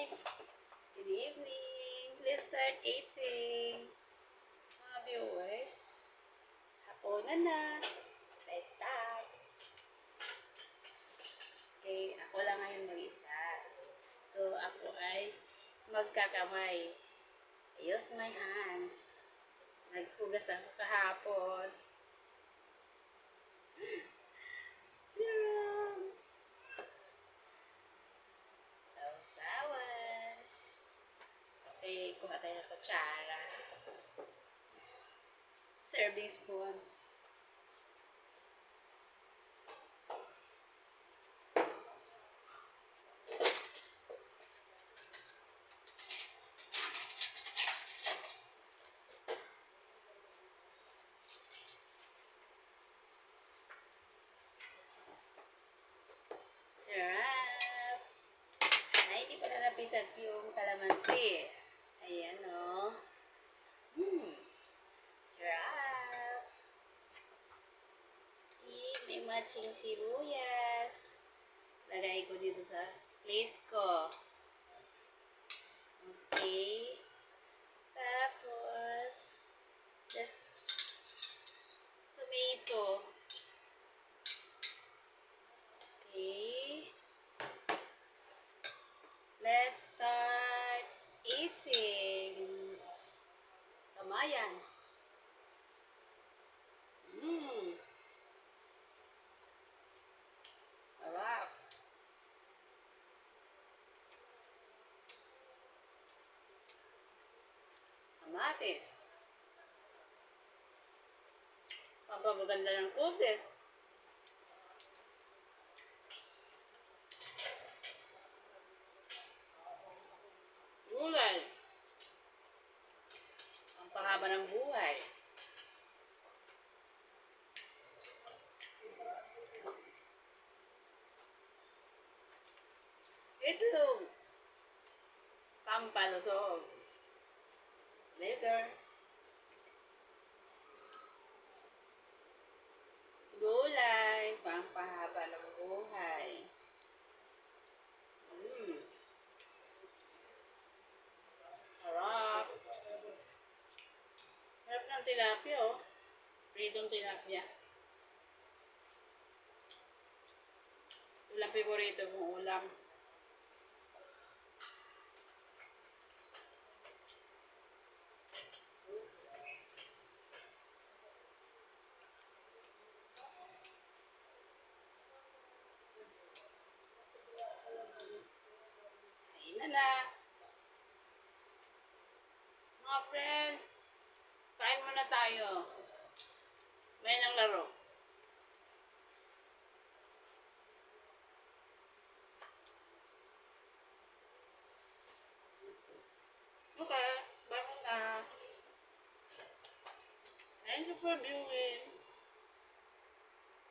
Good evening. Let's start eating. Mga viewers, hapunan na. Let's start. Okay, ako lang ngayon mag-isa. So, ako ay magkakamay. Use my hands. Naghugas ako kahapon. Cheers! Sausawan. Okay, kuha tayo ng kutsara. Serving spoon. Sarap! Ay, hindi pa na napisat yung kalamansi. Ayan, o. Sarap! May matching sibuyas. Lagay ko dito sa plate ko. Okay. Tapos, just tomato. Okay. Let's start eating. Kamayan. Sarap. Kamatis. Pampaganda ng cookies. Gulay. Ang pahaba ng buhay. Itlog. Pampalusog. Later. Gulay. Pampahaba ng buhay. Sarap. Sarap ng tilapia, oh. Pritong tilapia. Ulam favorito kong ulam. Kain na. Mga friends, kain muna tayo. May nang laro. Okay, bye na. Thank you for viewing.